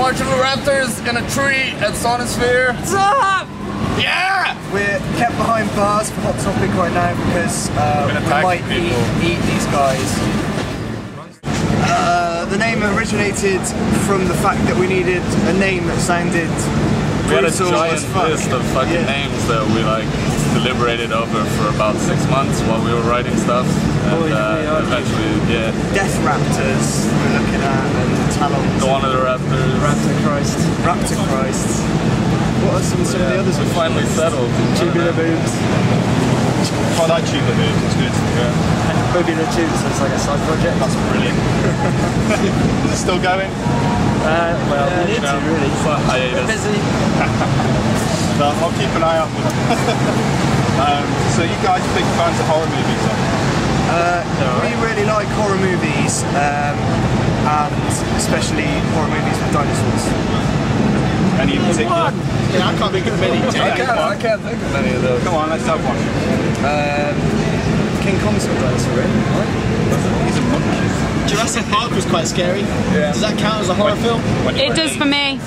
marching with Raptors in a tree at Sonisphere. What's up? Yeah! We're kept behind bars for Hot Topic right now because we might eat these guys. The name originated from the fact that we needed a name that sounded brutal. We had a giant list of fucking names that we like deliberated over for about 6 months while we were writing stuff. And eventually, yeah. Death Raptors we're looking at, and Talons. Dawn of the Raptors. Raptor Christ. Raptor Christ. What are some of the others? We finally settled. Tubular Boobs. I like Tubular Boobs, it's good. Yeah. And Tubular Tubes, so it's like a side project. That's brilliant. Is it still going? Well, we need to really. We're busy. So I'll keep an eye out for them. So you guys are big fans of horror movies, We really like horror movies, and especially horror movies with dinosaurs. Any in particular? Yeah, I can't think of many. I can't think of any of those. Come on, let's have one. King Kong's got dinosaur in, right? He's a monkey. Jurassic Park was quite scary. Yeah. Does that count as a horror film? It does for me.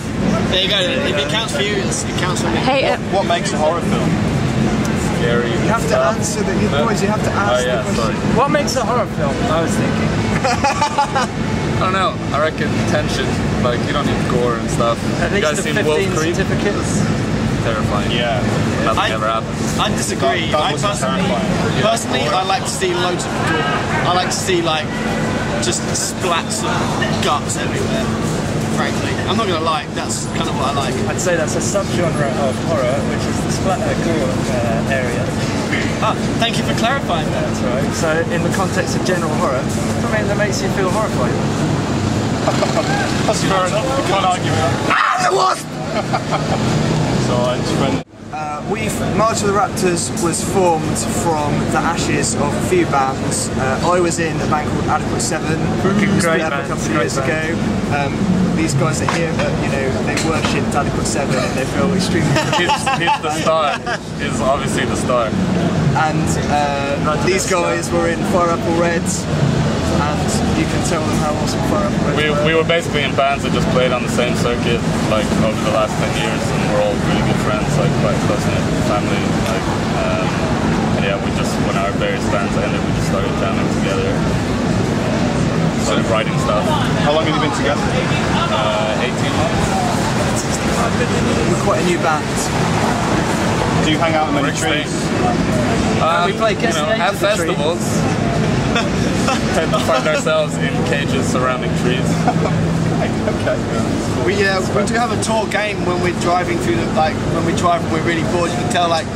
There you go. If it counts for you, it counts for me. Hate it. What makes a horror film? Scary. You have to answer the boys. You have to ask the question. Sorry. What makes a horror film? I was thinking. I don't know. I reckon tension. Like you don't need gore and stuff. At you least guys the seen Wolf 15 Creek? certificates. Terrifying. Yeah. Nothing ever happens. I disagree. That was Personally, I like to see loads of gore. I like to see like just splats of guts everywhere. Frankly, I'm not gonna lie. That's kind of what I like. I'd say that's a subgenre of horror, which is the splatter gore area. Ah, thank you for clarifying that. That's right. So, in the context of general horror, something that makes you feel horrified. That's fair enough. We can't argue with that. Ah, the wasp! So I just went. March of the Raptors was formed from the ashes of a few bands. I was in a band called Adequate 7, great band, a couple of years ago. These guys are here, you know, they worshipped Adequate 7 and they feel extremely. He's the star. He's obviously the star. And these guys were in Fire Apple Reds. And you can tell them how awesome Fire Apple Reds were. We were basically in bands that just played on the same circuit like over the last 10 years, and we're all really good friends, like quite close-knit family. Like, and yeah, we just when our various bands ended, we just started jamming together, started writing stuff. How long have you been together? 18 months. We're quite a new band. Do you hang out in many trees? We play guest at festivals. Tend to find ourselves in cages surrounding trees. Okay. We do have a tour game when we're driving through the when we drive and we're really bored. You can tell like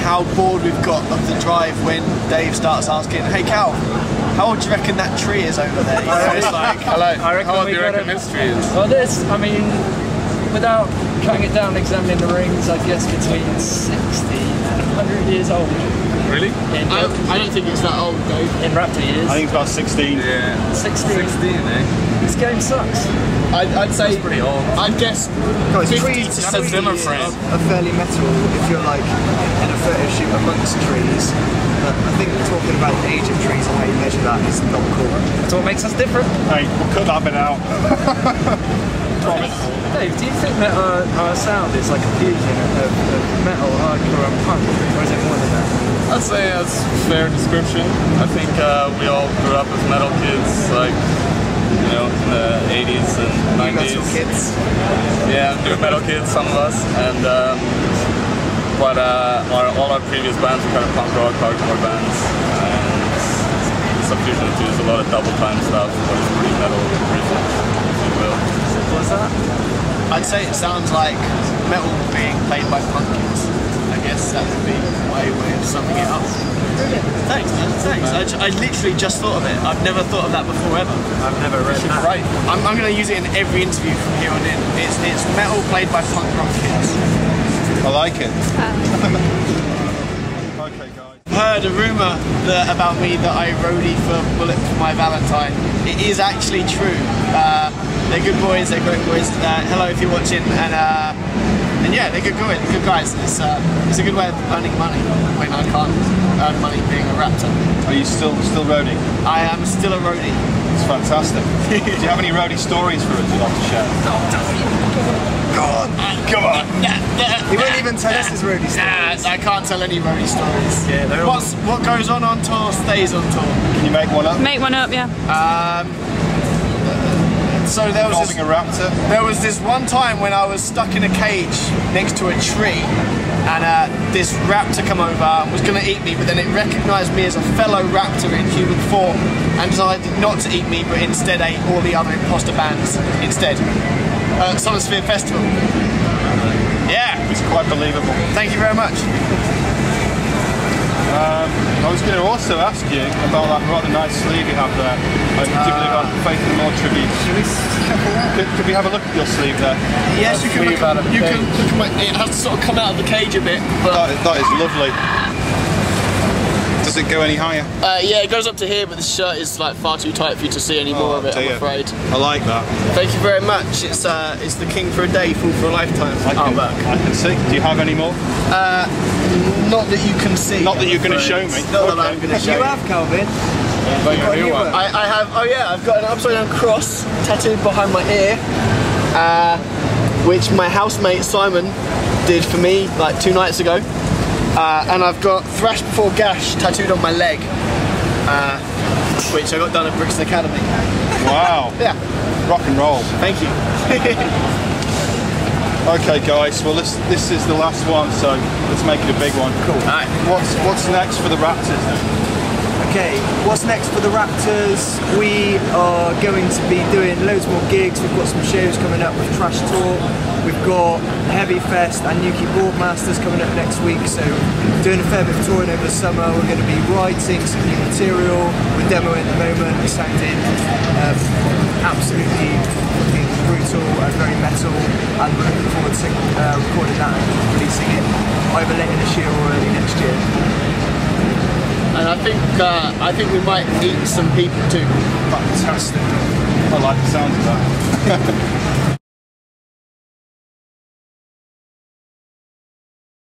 how bored we've got of the drive when Dave starts asking, "Hey Cal, how old do you reckon that tree is over there?" You know, it's like, I reckon how old do you reckon this tree is? Well, I mean, without cutting it down, examining the rings, I guess between 60 and 100 years old. Really? I don't think it's that old, Dave. In Raptor years. I think it's about 16. Yeah. 16, eh? This game sucks. I'd say pretty old. I'd guess Guys, 50 trees to 70 Zimmer years. frame. are fairly metal if you're like in a photo shoot amongst trees. But I think talking about the age of trees and how you measure that is not cool. That's what makes us different. Hey, we'll cut that bit out. Promise. Dave, do you think that our sound is like a fusion of metal, hardcore and punk? Or is it more than that? I'd say that's a fair description. I think we all grew up as metal kids, like, you know, in the 80s and 90s. Metal kids. Yeah, new metal kids, some of us. And but all our previous bands were kind of punk rock, hardcore bands. And it's a fusion of two. There's a lot of double time stuff, but it's pretty metal riffing, if you will. What's that? I'd say it sounds like metal being played by punk kids. I guess that would be my way of summing it up. Brilliant. Thanks, man. Thanks. I literally just thought of it. I've never thought of that before ever. I've never read that. Right. I'm going to use it in every interview from here on in. It's metal played by punk rock kids. I like it. Okay, guys. Heard a rumour about me that I roadie for Bullet for my Valentine. It is actually true. They're good boys. They're great boys. Hello if you're watching. And And yeah, they're good guys. It's a good way of earning money when I can't earn money being a Raptor. Are you still roadie? I am still a roadie. It's fantastic. Do you have any roadie stories for us you'd like to share? Come on! He won't even tell us his roadie stories. I can't tell any roadie stories. Yeah, what goes on tour stays on tour. Can you make one up? Make one up, yeah. So there was Involving a Raptor? There was this one time when I was stuck in a cage next to a tree, and this raptor come over and was going to eat me, but then it recognised me as a fellow raptor in human form and decided not to eat me, but instead ate all the other imposter bands instead. Sonisphere Festival. Yeah. It's quite believable. Thank you very much. I was going to also ask you about that rather nice sleeve you have there, particularly about Faith No More tribute. Could we have a look at your sleeve there? Yes, you can look at my... It has to sort of come out of the cage a bit. But That is lovely. Does it go any higher? yeah, it goes up to here, but this shirt is like far too tight for you to see any more of it, I'm afraid. I like that. Thank you very much. It's the king for a day, fool for a lifetime artwork. I can see. Do you have any more? Not that you can see. Not that you're going to show me. Not that I'm going to show you. You have, Calvin. I have. Oh yeah, I've got an upside down cross tattooed behind my ear, which my housemate Simon did for me like 2 nights ago. And I've got Thrash Before Gash tattooed on my leg, which I got done at Brixton Academy. Wow. Yeah. Rock and roll. Thank you. Okay guys, well this is the last one, so let's make it a big one. Cool. Alright. What's next for the Raptors then? Okay, what's next for the Raptors? We are going to be doing loads more gigs. We've got some shows coming up with Trash Talk. We've got Heavy Fest and Nuki Boardmasters coming up next week. So doing a fair bit of touring over the summer. We're going to be writing some new material. We're demoing at the moment. It's sounding absolutely brutal and very metal. And we're looking forward to recording that and releasing it either later this year or early next year. And I think we might eat some people too. Fantastic. I like the sound of that.